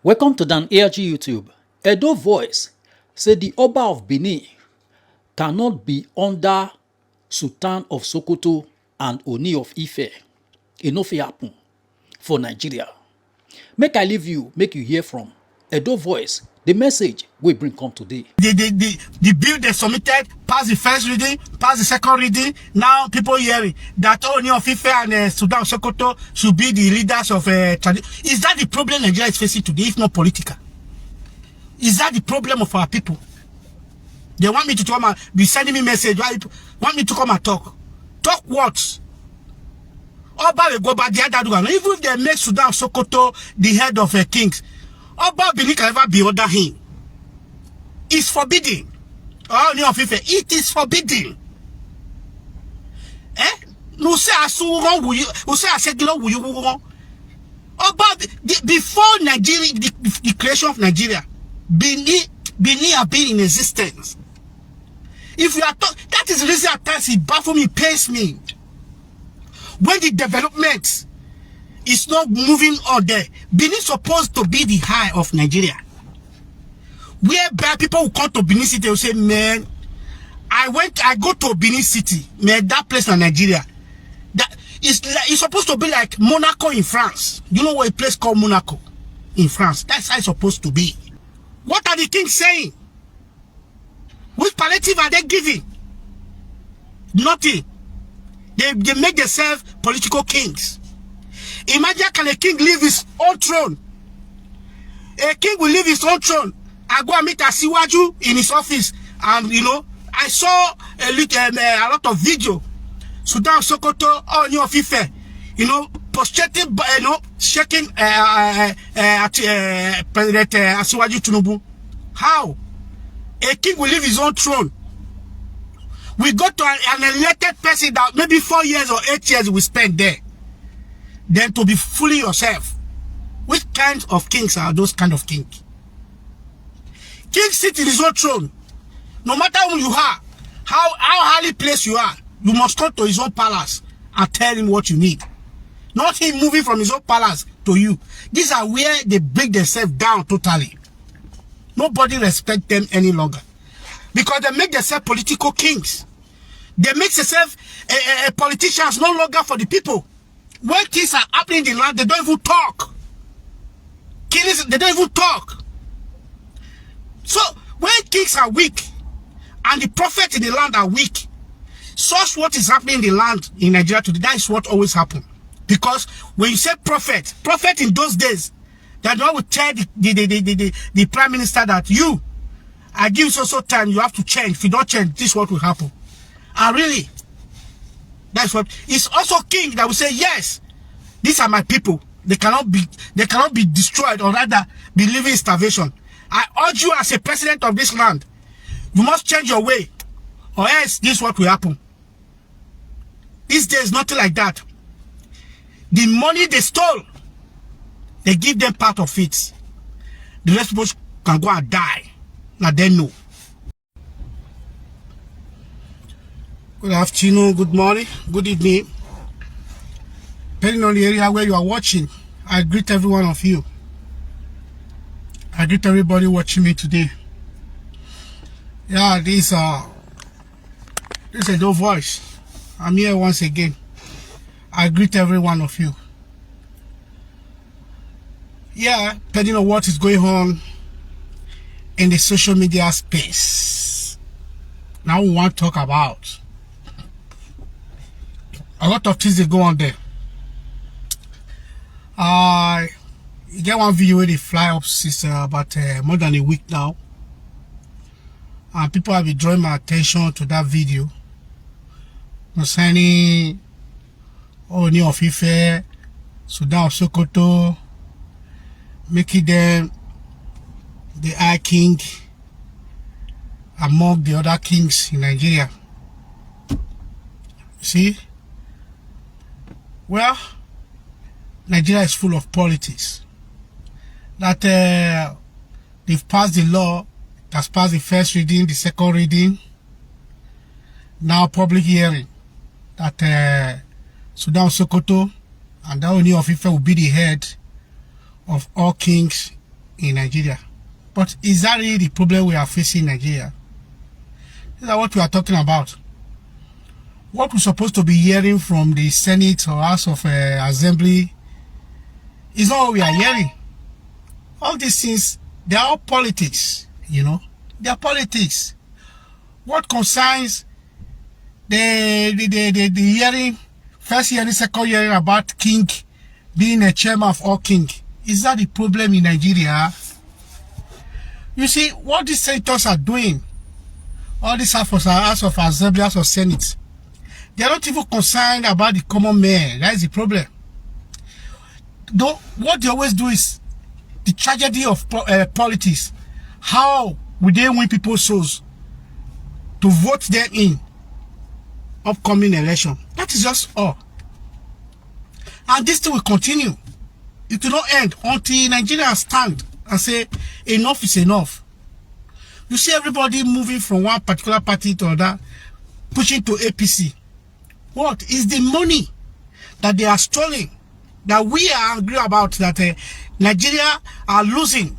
Welcome to Dan ARG YouTube. Edo Voice said the Oba of Benin cannot be under Sultan of Sokoto and Ooni of Ife. E no fit happen for Nigeria. Make I leave you, make you hear from Edo Voice, the message we bring come today. The bill they submitted, passed the first reading, passed the second reading. Now people hearing that Ooni of Ife and Sultan of Sokoto should be the leaders of tradition. Is that the problem Nigeria is facing today, if not political? Is that the problem of our people? They want me to come and be sending me message. Want me to come and talk? Talk what? Oba will go back the other one. Even if they make Sultan of Sokoto the head of kings, Oba of Benin can never be under him. It's forbidden. Ooni of Ife, it is forbidden. No say asuwon wuyi, no say asegilo wuyi wuwon. Oba before Nigeria, the creation of Nigeria, Benin have been in existence. If you are that is the reason at times it baffles me, pains me. When the development is not moving on there, Benin is supposed to be the high of Nigeria. Whereby people who come to Benin City will say, man, I go to Benin City, man, that place in Nigeria. That it's supposed to be like Monaco in France. You know what a place called Monaco in France? That's how it's supposed to be. What are the kings saying? Which palliative are they giving? Nothing. They make themselves political kings. Imagine, can a king leave his own throne? A king will leave his own throne. I go and meet Asiwaju in his office, and you know, I saw a lot of video. Sultan of Sokoto, Ooni of Ife, you know, prostrating, you know, shaking President Asiwaju Tinubu. How? A king will leave his own throne. We go to an elected person that maybe 4 years or 8 years we spend there. Then to be fooling yourself. Which kinds of kings are those kind of kings? King sit in his own throne. No matter who you are, how highly placed you are, you must come to his own palace and tell him what you need. Not him moving from his own palace to you. These are where they break themselves down totally. Nobody respects them any longer. Because they make themselves political kings. They make themselves politicians no longer for the people. When things are happening in the land, they don't even talk. Kings, they don't even talk. So, when kings are weak, and the prophets in the land are weak, such what is happening in the land in Nigeria today, that is what always happens. Because when you say prophet in those days, that one would tell the prime minister that I give you so time, you have to change. If you don't change, this is what will happen. And really, that's what. It's also king that will say, yes, these are my people. They cannot be destroyed, or rather be living in starvation. I urge you as a president of this land, you must change your way, or else this is what will happen. These days, nothing like that. The money they stole, they give them part of it. The rest people can go and die. Now they know. Good afternoon, good morning, good evening. Depending on the area where you are watching, I greet every one of you. I greet everybody watching me today. Yeah, this is Edo Voice. I'm here once again. I greet every one of you. Yeah, depending on what is going on in the social media space. Now we want to talk about a lot of things that go on there. You get one video where they fly up since about more than a week now, and people have been drawing my attention to that video concerning Ooni of Ife, Sultan of Sokoto, making them the high king among the other kings in Nigeria. See? Well, Nigeria is full of politics. That they've passed the law, that's passed the first reading, the second reading, now public hearing, that Sultan of Sokoto and that Ooni of Ife will be the head of all kings in Nigeria. But is that really the problem we are facing in Nigeria? Is that what we are talking about? What we're supposed to be hearing from the Senate or House of Assembly is not what we are hearing. All these things, they are all politics, you know. They are politics. What concerns the hearing, first hearing, second hearing about king being a chairman of all king, is that the problem in Nigeria? You see, what these senators are doing, all these House of Assembly, House of Senate, they are not even concerned about the common man. That is the problem. Though, what they always do is the tragedy of politics. How would they win people's souls to vote them in upcoming election? That is just all. And this thing will continue. It will not end until Nigeria stand and say enough is enough. You see everybody moving from one particular party to another, pushing to APC. What is the money that they are stealing, that we are angry about, that Nigeria are losing?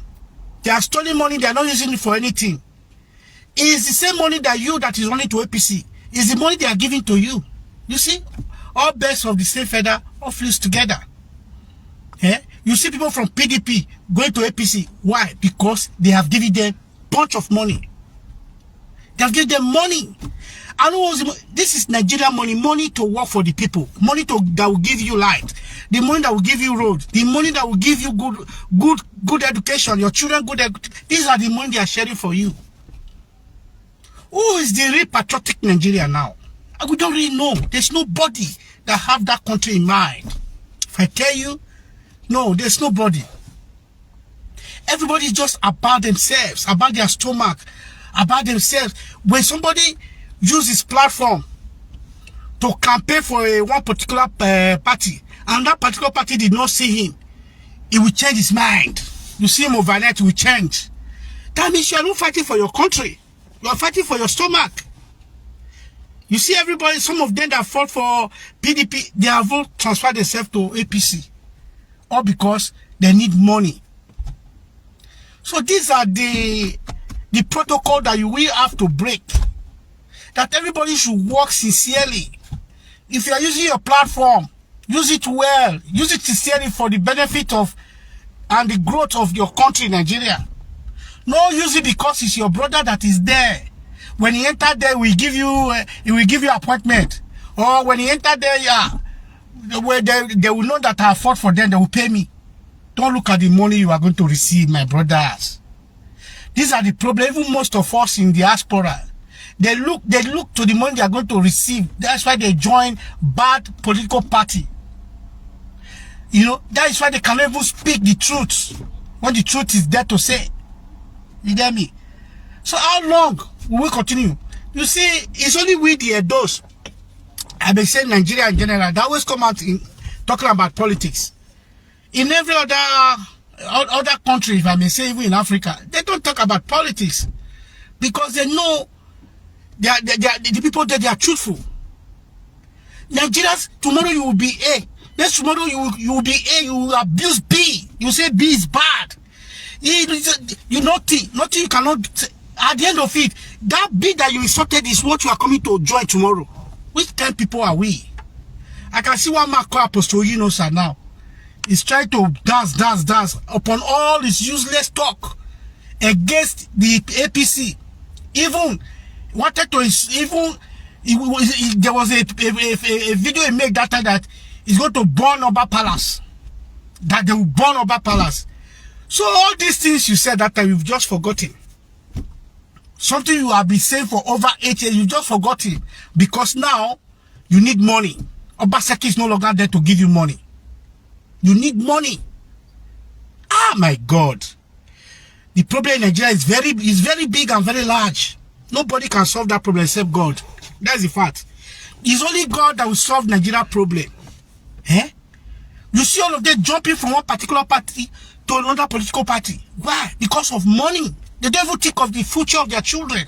They are stealing money, they are not using it for anything. It is the same money that is running to APC. It's the money they are giving to you. You see, all birds of the same feather, all flews together. You see people from PDP going to APC. Why? Because they have given them a bunch of money. They have given them money. This is Nigerian money, money to work for the people, money that will give you light, the money that will give you road, the money that will give you good education, your children good education. These are the money they are sharing for you. Who is the real patriotic Nigeria now? We don't really know. There's nobody that have that country in mind. If I tell you, no, there's nobody. Everybody is just about themselves, about their stomach, about themselves. When somebody use his platform to campaign for one particular party, and that particular party did not see him, he will change his mind. You see him overnight, he will change. That means you are not fighting for your country. You are fighting for your stomach. You see everybody, some of them that fought for PDP, they have all transferred themselves to APC. All because they need money. So these are the protocol that you will have to break. That everybody should work sincerely. If you are using your platform, use it well. Use it sincerely for the benefit of and the growth of your country, Nigeria. No, use it because it's your brother that is there. When he entered there, he will give you appointment. Or when he entered there, they will know that I fought for them. They will pay me. Don't look at the money you are going to receive, my brothers. These are the problems. Even most of us in diaspora, they look to the money they are going to receive. That's why they join bad political party. You know, that is why they cannot even speak the truth when the truth is there to say. You get me? So how long will we continue? You see, it's only with the those, I've been saying Nigeria in general, that always come out in talking about politics. In every other country, if I may say, even in Africa, they don't talk about politics because they know the people that they are truthful. Nigerians, tomorrow you will be A. Next tomorrow you will be A. You will abuse B. You say B is bad. You nothing you cannot say. At the end of it, that B that you insulted is what you are coming to join tomorrow. Which 10 people are we? I can see one man called Apostle sir now. He's trying to dance upon all this useless talk against the APC. Even wanted to there was a video he made that time that he's going to burn Oba Palace. That they will burn Oba Palace. So all these things you said that time, you've just forgotten. Something you have been saying for over 8 years, you've just forgotten. Because now, you need money. Obaseki is no longer there to give you money. You need money. Ah, my God. The problem in Nigeria is very big and very large. Nobody can solve that problem except God. That's the fact. It's only God that will solve Nigeria problem. You see all of them jumping from one particular party to another political party. Why? Because of money. They don't even think of the future of their children.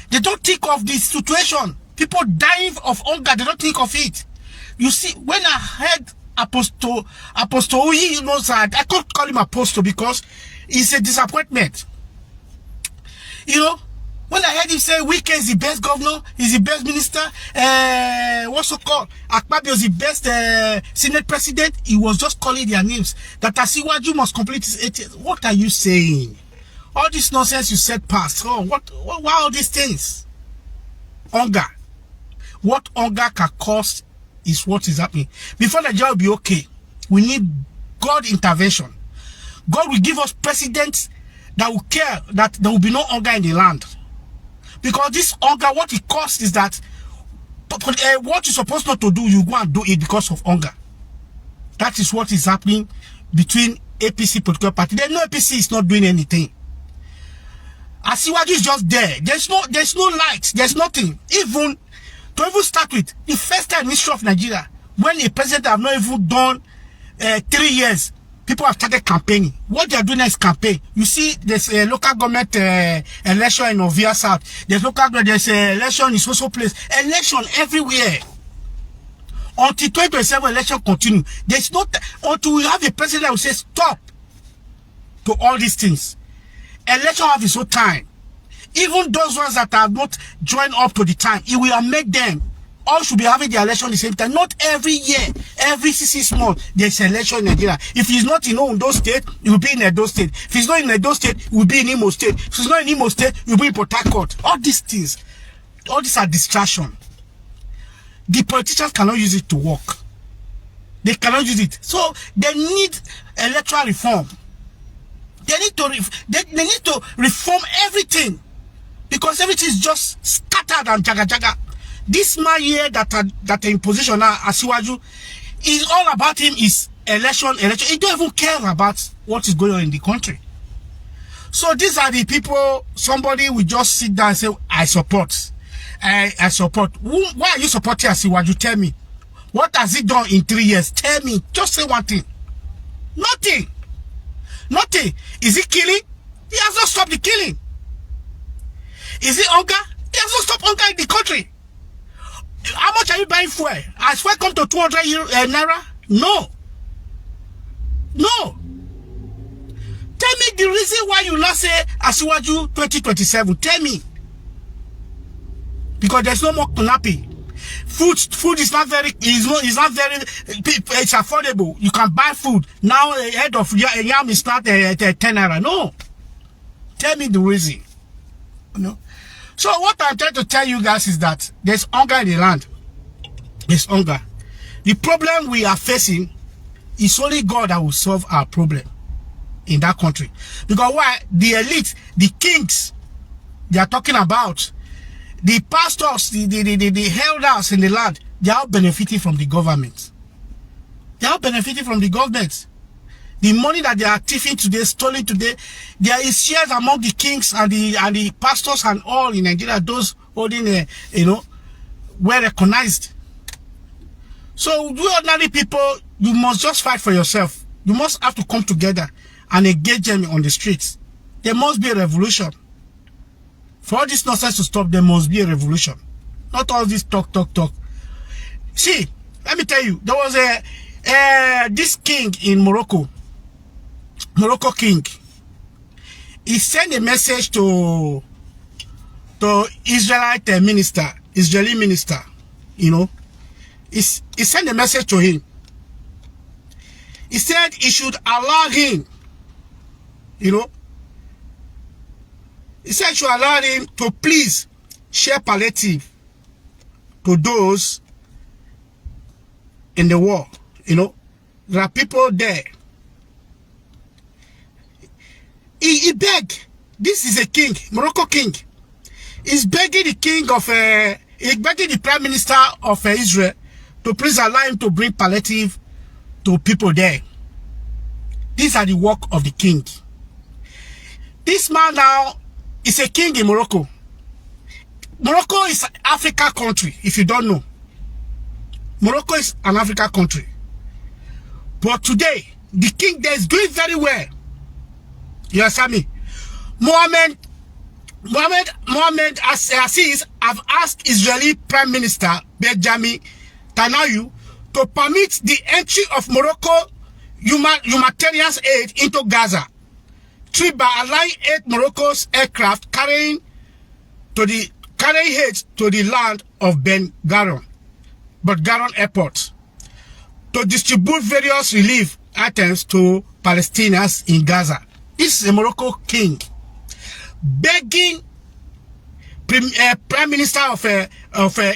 They don't think of the situation. People dying of hunger, they don't think of it. You see, when I heard Apostle, I can't call him Apostle because It's a disappointment. You know, when I heard him say Wike is the best governor, he's the best minister, what's so called, Akpabio is the best Senate president, he was just calling their names. That Asiwaju must complete his 8 years. What are you saying? All this nonsense you said past. Oh, why all these things? Hunger. What hunger can cause is what is happening. Before Nigeria will be okay, we need God intervention. God will give us presidents that will care that there will be no hunger in the land. Because this hunger, what it costs is that what you're supposed not to do, you go and do it because of hunger. That is what is happening between APC political party. They know APC is not doing anything. Asiwaju is just there. There's no light. There's nothing. Even to even start with, the first time in history of Nigeria, when a president have not even done 3 years, people have started campaigning. What they are doing is campaign. You see, there's a local government election in Ovia South. There's there's an election in social place. Election everywhere. Until 2027 election continue. There's not until we have a president that will say stop to all these things. Election have its own time. Even those ones that have not joined up to the time, it will make them. All should be having the election at the same time. Not every year, every 6 months, there's an election in Nigeria. If he's not in Ondo State, he will be in Edo State. If he's not in Edo State, he will be in Imo State. If he's not in Imo State, he will be in Port Harcourt. All these things, all these are distraction. The politicians cannot use it to work. They cannot use it. So they need electoral reform. They need to reform everything, because everything is just scattered and jaga. This man here that in position now, Asiwaju, is all about him is election. He don't even care about what is going on in the country. So these are the people. Somebody will just sit down and say, I support. I support. Why are you supporting Asiwaju? Tell me. What has he done in 3 years? Tell me. Just say one thing. Nothing. Nothing. Is he killing? He has not stopped the killing. Is it hunger? He has not stopped hunger in the country. How much are you buying fuel? Has fuel come to 200 naira? No. No. Tell me the reason why you not say Asiwaju 2027. Tell me. Because there's no more kunapi. Food is not very, it's affordable. You can buy food. Now a head of yam is not 10 naira. No. Tell me the reason. No. So what I'm trying to tell you guys is that there's hunger in the land. There's hunger. The problem we are facing is only God that will solve our problem in that country. Because why? The elite, the kings, they are talking about, the pastors, the elders in the land, they are benefiting from the government. They are benefiting from the government. The money that they are thieving today, stealing today, there is shares among the kings and the pastors and all in Nigeria, those holding well recognized. So you ordinary people, you must just fight for yourself. You must have to come together and engage them on the streets. There must be a revolution. For all this nonsense to stop, there must be a revolution. Not all this talk. See, let me tell you, there was this king in Morocco king. He sent a message to Israeli minister, he sent a message to him. He said he should allow him, he said he should allow him to please share palliative to those in the war. There are people there. He begged. This is a king, Morocco king. He's begging the king of, he's begging the prime minister of Israel to please allow him to bring palliative to people there. These are the work of the king. This man now is a king in Morocco. Morocco is an African country, if you don't know. Morocco is an African country. But today, the king there is doing very well. You understand me? Mohammed Aziz have asked Israeli Prime Minister Benjamin Netanyahu to permit the entry of Morocco humanitarian aid into Gaza trip by allowing 8 Morocco's aircraft carrying aid to the land of Ben Gurion Airport to distribute various relief items to Palestinians in Gaza. This is a Morocco king begging Prime Minister of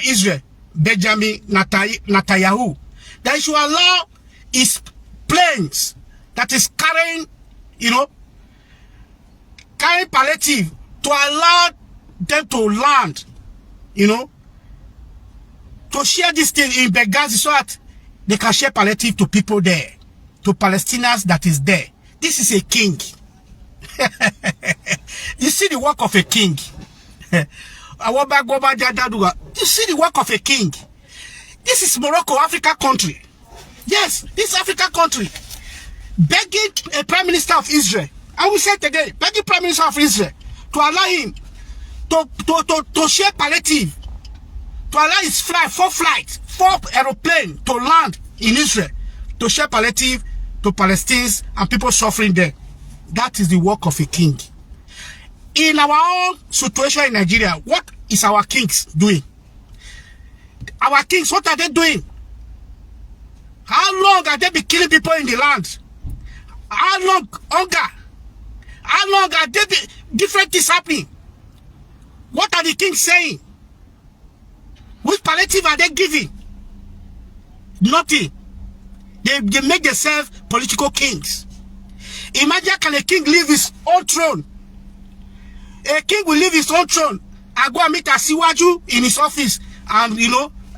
Israel, Benjamin Netanyahu, that he should allow his planes that is carrying, carrying palliative, to allow them to land, to share this thing in Benghazi so that they can share palliative to people there, to Palestinians that is there. This is a king. You see the work of a king. You see the work of a king. This is Morocco, Africa country. Yes, this Africa country. Begging a Prime Minister of Israel, I will say it again, begging Prime Minister of Israel to allow him to share palliative, to allow his four aeroplane to land in Israel, to share palliative to Palestinians and people suffering there. That is the work of a king. In our own situation in Nigeria, what is our kings doing? Our kings, what are they doing? How long have they been killing people in the land? How long hunger? How long have they been different things happening? What are the kings saying? Which palliative are they giving? Nothing. They make themselves political kings. Imagine, can a king leave his own throne? A king will leave his own throne and go and meet Asiwaju in his office. And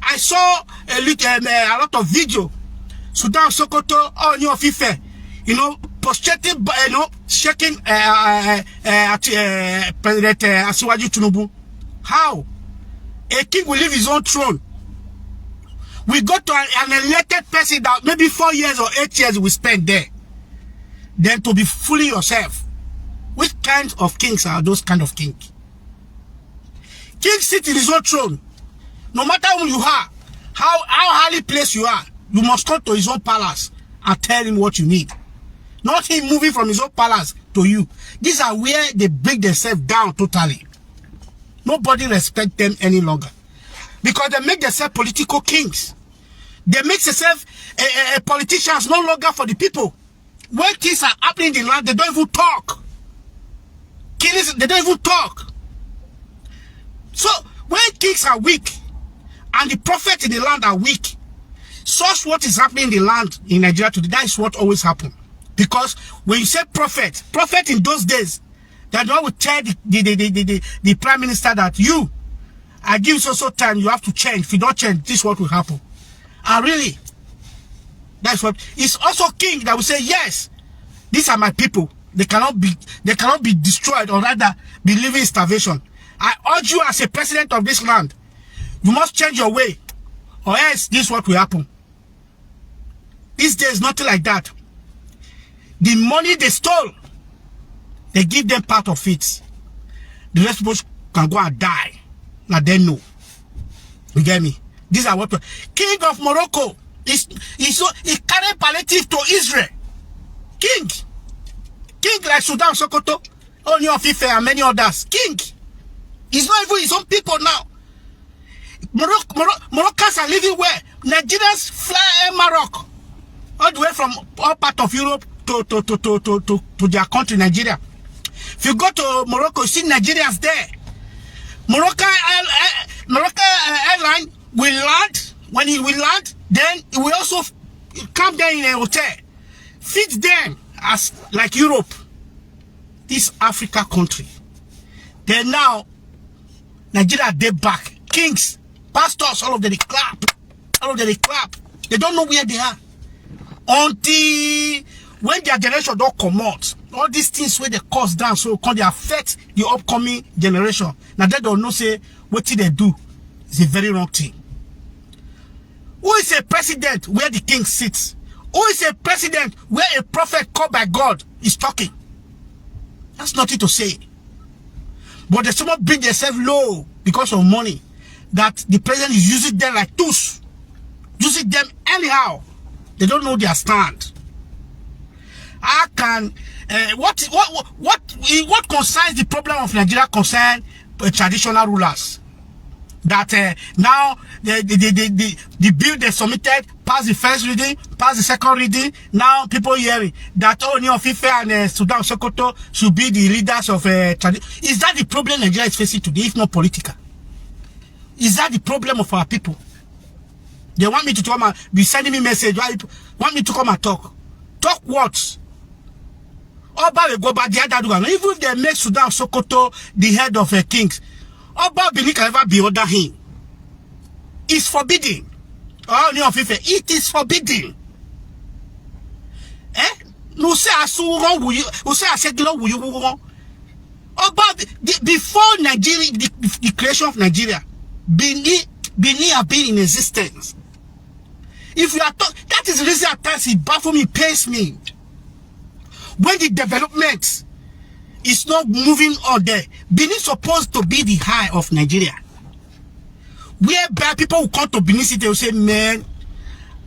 I saw a lot of video. Sultan of Sokoto, Ooni of Ife, prostrating, shaking President Asiwaju Tinubu. How? A king will leave his own throne. We go to an elected person that maybe 4 years or 8 years we spend there. Then to be fooling yourself. Which kinds of kings are those kind of kings? King sit in his own throne. No matter who you are, how highly placed you are, you must come to his own palace and tell him what you need. Not him moving from his own palace to you. These are where they break themselves down totally. Nobody respects them any longer. Because they make themselves political kings. They make themselves politicians no longer for the people. When things are happening in the land, they don't even talk. Kings, they don't even talk. So, when kings are weak, and the prophets in the land are weak, such what is happening in the land in Nigeria today, that is what always happens. Because when you say prophet in those days, that one would tell the prime minister that I give you so time, you have to change. If you don't change, this is what will happen. And really, that's what. It's also king that will say, yes, these are my people. They cannot be destroyed, or rather be living in starvation. I urge you as a president of this land, you must change your way, or else this is what will happen. These days, nothing like that. The money they stole, they give them part of it. The rest people can go and die. Now they know. You get me? These are what King of Morocco is carrying palliative to Israel. King like Sultan of Sokoto, Ooni of Ife and many others. King. He's not even his own people now. Moroccans are living where? Nigerians fly Morocco, all the way from all part of Europe to their country, Nigeria. If you go to Morocco, you see Nigerians there. Morocco airline will land. When he will land, then he will also come there in a hotel, feed them as like Europe. This Africa country. Then now, Nigeria, they back. Kings, pastors, all of them, they clap. All of them, they clap. They don't know where they are. Until when their generation don't come out, all these things where they cost down, so can they affect the upcoming generation. Now they don't know, say, what did they do? It's a very wrong thing. Who is a president where the king sits? Who is a president where a prophet called by God is talking? That's nothing to say. But they someone bring themselves low because of money, that the president is using them like tools, using them anyhow. They don't know their stand. How can what concerns the problem of Nigeria concern traditional rulers. That now the bill they submitted passed the first reading, passed the second reading. Now people hearing that Ooni of Ife and Sultan of Sokoto should be the leaders of tradition. Is that the problem Nigeria is facing today, if not political? Is that the problem of our people? They want me to come and be sending me message. Why want me to come and talk? Talk what? Oba will go back the other one. Even if they make Sultan of Sokoto the head of kings, Oba of Benin can never be under him. It's forbidden. Ooni of Ife, it is forbidden. No say asuro will you? No say aseglo will you? Oba before Nigeria, the creation of Nigeria, Benin have been in existence. If you are that is the reason at times it baffles me, pains me. When the development is not moving on there, Benin is supposed to be the high of Nigeria. Whereby people will come to Benin City and say, man,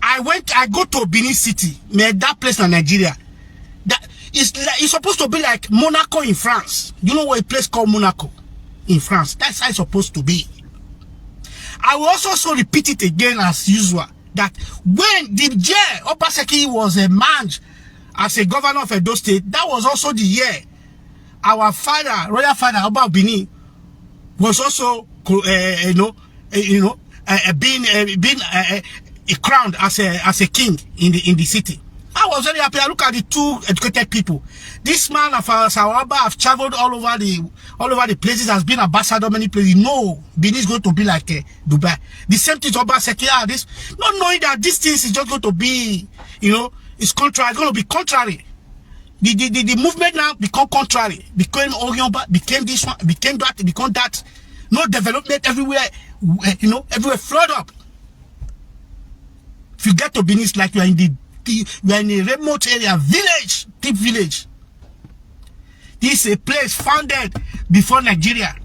I go to Benin City, man, that place in Nigeria. That it's supposed to be like Monaco in France. You know what a place called Monaco in France? That's how it's supposed to be. I will also repeat it again as usual, that when the year Obaseki was a man as a governor of Edo State, that was also the year our father, royal father, Oba of Benin, was also, being crowned as a king in the city. I was very happy. I look at the two educated people. This man of our Oba have traveled all over the places, has been ambassador many places. No, Benin is going to be like Dubai. The same thing Oba Seki, this, not knowing that this thing is just going to be, it's contrary. It's going to be contrary. The movement now become contrary. Became Orionba, became this one, became that, become that. No development everywhere. Everywhere flood up. If you get to Benin, it's like you are in a remote area, village, deep village. This is a place founded before Nigeria.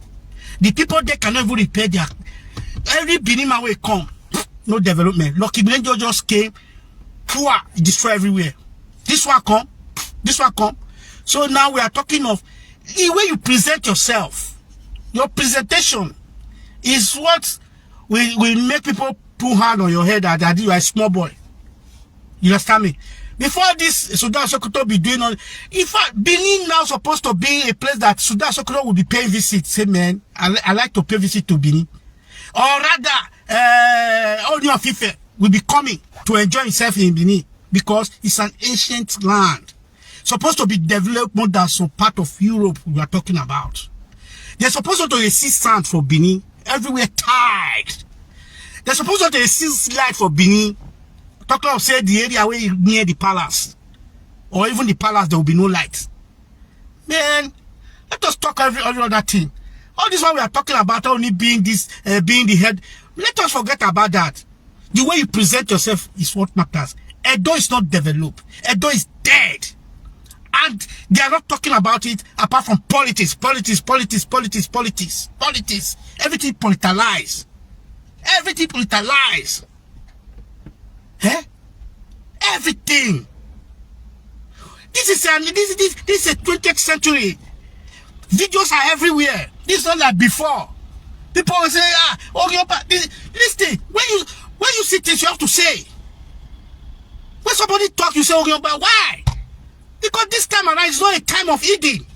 The people there cannot even repair their. Every Benin man will come, no development. Lucky Benjo just came, poor, destroy everywhere. This one come. So now we are talking of the way you present yourself. Your presentation is what will make people put hand on your head that you are a small boy. You understand me? Before this, Sultan of Sokoto be doing all. In fact, Benin now supposed to be a place that Sultan of Sokoto will be paying visit. Say, man, I like to pay visit to Benin. Or rather, Ooni of Ife will be coming to enjoy himself in Benin because it's an ancient land. Supposed to be developed more than some part of Europe we are talking about. They're supposed to receive sand for Benin, everywhere tied. They're supposed to receive light for Benin. Talking of say the area where near the palace, or even the palace, there will be no light. Man, let us talk every other thing. All this one we are talking about only being this, being the head. Let us forget about that. The way you present yourself is what matters. Edo is not developed. Edo is dead. And they are not talking about it apart from politics. Everything politicized. Everything politicized. Everything. This is a 20th century. Videos are everywhere. This is not like before. People will say, this thing. When you see things, you have to say. When somebody talk, you say, why? Because this time around is not a time of eating.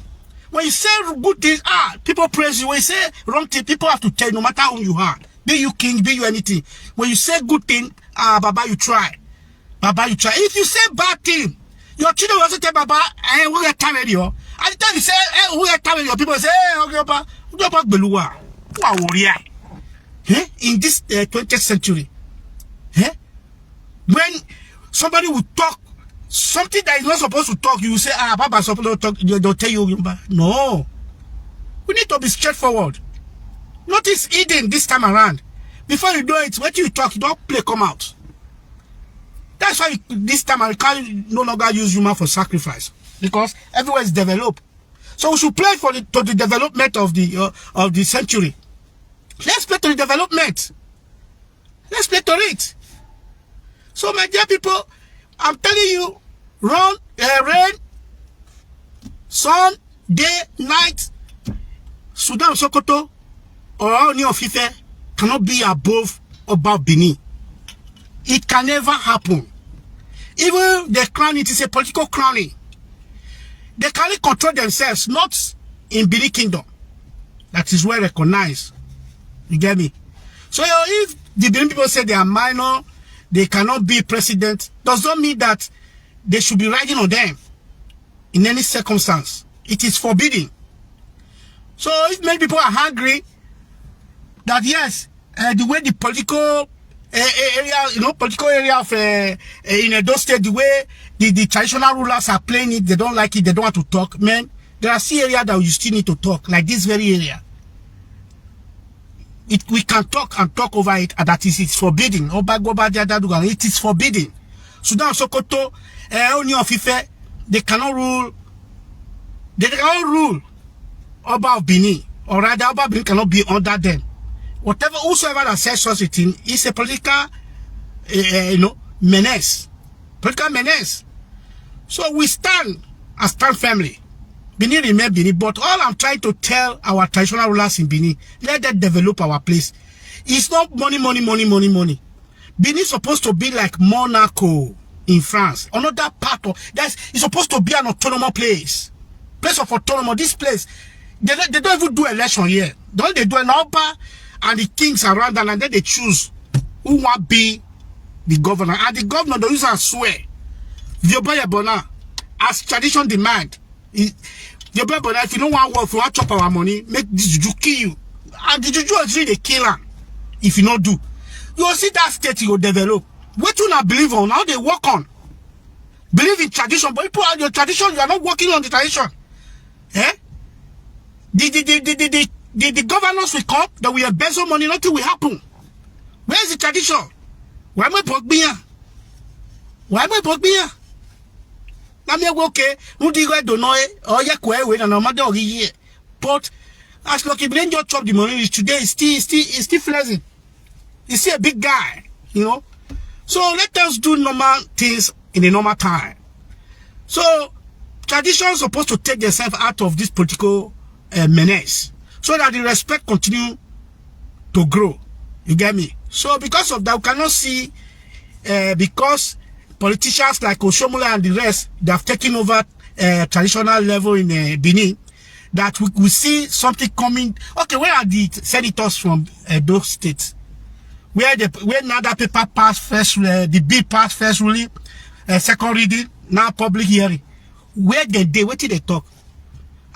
When you say good things, people praise you. When you say wrong things, people have to tell you, no matter who you are. Be you king, be you anything. When you say good thing, Baba, you try. Baba, you try. If you say bad thing, your children will also tell Baba, who you time you? At the time you say, who you time you? People say, Baba, Beluwa. In this 20th century, when somebody will talk something that is not supposed to talk, you say, Baba is supposed to talk, they'll tell you, no. We need to be straightforward. Notice Eden this time around. Before you do it, when you talk, you don't play come out. That's why this time I can no longer use human for sacrifice. Because everywhere is developed. So we should play for the development of the century. Let's play to the development. Let's play to it. So my dear people, I'm telling you, rain, sun, day, night, Sultan of Sokoto or Ooni of Ife cannot be above Oba of Benin. It can never happen. Even the crown, it is a political crowning. They can control themselves, not in Benin Kingdom. That is well recognized. You get me? So if the Benin people say they are minor, they cannot be president, does not mean that they should be riding on them in any circumstance. It is forbidden. So if many people are hungry that yes, the way the political area, political area of in Edo State, the way the traditional rulers are playing it, they don't like it, they don't want to talk. Man, there are still areas that you still need to talk, like this very area. We can talk and talk over it, and that is it's forbidden. It is forbidden. Sultan of Sokoto, Ooni of Ife, they cannot rule. They cannot rule Oba of Benin, or rather, Oba of Benin cannot be under them. Whosoever that says such a thing is a political, menace. Political menace. So we stand firmly. Benin remain Benin, but all I'm trying to tell our traditional rulers in Benin, let them develop our place. It's not money. Benin is supposed to be like Monaco in France. Another part of that is supposed to be an autonomous place. Place of autonomy. This place, they don't even do election here. Don't they do an Oba and the kings around them, and then they choose who want be the governor. And the governor, they use and swear. As tradition demand. If you don't want work, if you want to chop our money, make this juju kill you. And the juju is really the killer. If you not do, you will see that state you will develop. What you not believe on, how they work on. Believe in tradition, but people are your tradition, you are not working on the tradition. Eh? The governors will come, that we embezzle money, nothing will happen. Where is the tradition? Why am I broke me? Why am I broke me? Okay, but as lucky brain just chop the money today, is still flexing. He's still a big guy, So let us do normal things in a normal time. So tradition is supposed to take themselves out of this political menace, so that the respect continue to grow. You get me? So because of that, we cannot see because politicians like Oshiomhole and the rest, they have taken over traditional level in Benin, that we see something coming. Okay, where are the senators from those states? Where now that paper passed first, the bill passed first ruling, second reading, now public hearing. Where they what did they talk?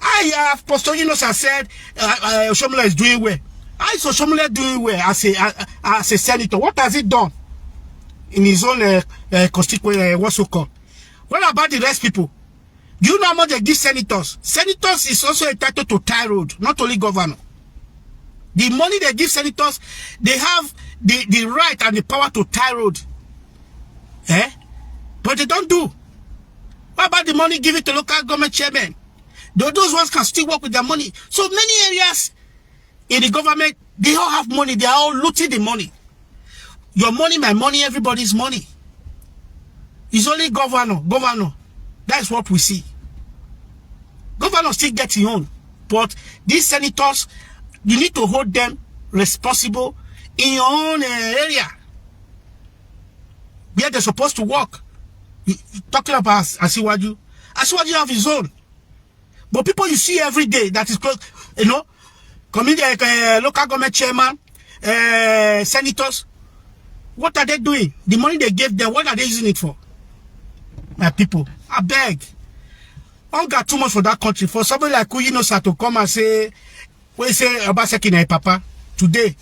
I have Pastor Yunus has said Oshiomhole is doing well. How is Oshiomhole doing well as a senator? What has he done in his own constituency? What's so called? What about the rest people? Do you know how much they give senators? Senators is also entitled to tie road, not only governor. The money they give senators, they have the right and the power to tie road. But they don't do. What about the money given to local government chairmen? Those ones can still work with their money. So many areas in the government, they all have money. They are all looting the money. Your money, my money, everybody's money. It's only governor. That's what we see. Governor still gets his own. But these senators, you need to hold them responsible in your own area, where they're supposed to work. Talking about Asiwaju have his own. But people you see every day that is close, local government chairman, senators, what are they doing? The money they gave them, what are they using it for? My people, I beg. I don't got too much for that country. For somebody like Kuyinosa to come and say, we say Obaseki na papa today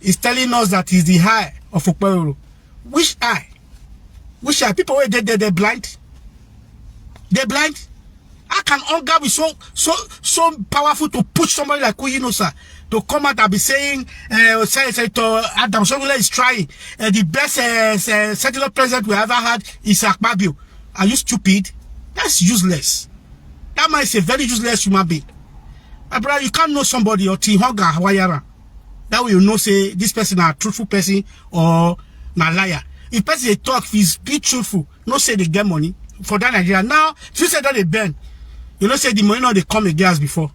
is telling us that he's the high of Okpero. Which eye? Which eye? People where they're blind. They're blind. How can hunger be so powerful to push somebody like Kuyinosa to come out and be saying, to Adam Oshiomhole is trying. The best secular president we ever had is Akpabio. Are you stupid? That's useless. That man is a very useless human being. My brother, you can't know somebody or Tihoga Hawaiiara. That way you know say this person is a truthful person or a liar. If person they talk, if he's be truthful, no say they get money for that Nigeria. Now, if you say that they burn, You know, say the money not they come again as before.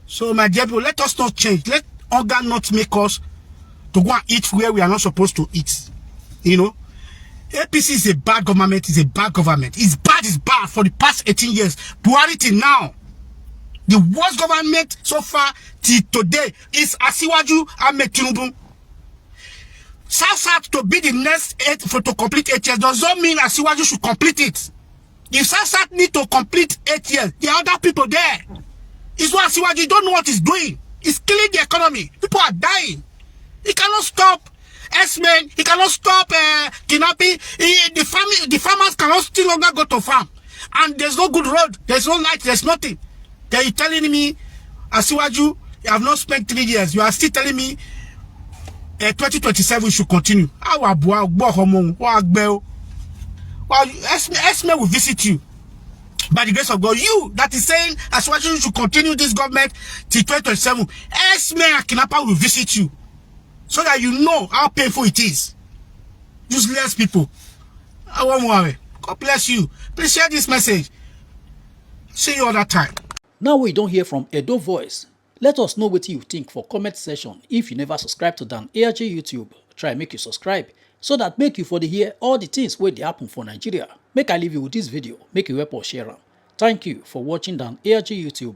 So my dear people, let us not change. Let hunger not make us to go and eat where we are not supposed to eat. You know, APC is a bad government. It's a bad government. It's bad for the past 18 years. Buhari till now, the worst government so far till today is Asiwaju Ahmed Tinubu. South to be the next to complete 8 years does not mean Asiwaju should complete it. If South need to complete 8 years, there are other people there. It's what Asiwaju don't know what he's doing. He's killing the economy. People are dying. He cannot stop S-men. He cannot stop kidnapping. The farmers cannot still longer go to farm. And there's no good road. There's no light. There's nothing. Then you're telling me, Asiwaju, you have not spent 3 years. You are still telling me 2027 should continue. Well, S-men will visit you. By the grace of God, you that is saying Asiwaju should continue this government till 2027, S-men and kidnapper will visit you. So that you know how painful it is. Useless people. I won't worry. God bless you. Please share this message. See you other time. Now we don't hear from Edo Voice. Let us know what you think for comment section. If you never subscribe to Dan ARG YouTube, try make you subscribe so that make you for the hear all the things where they happen for Nigeria. Make I leave you with this video. Make you help or share them. Thank you for watching Dan ARG YouTube.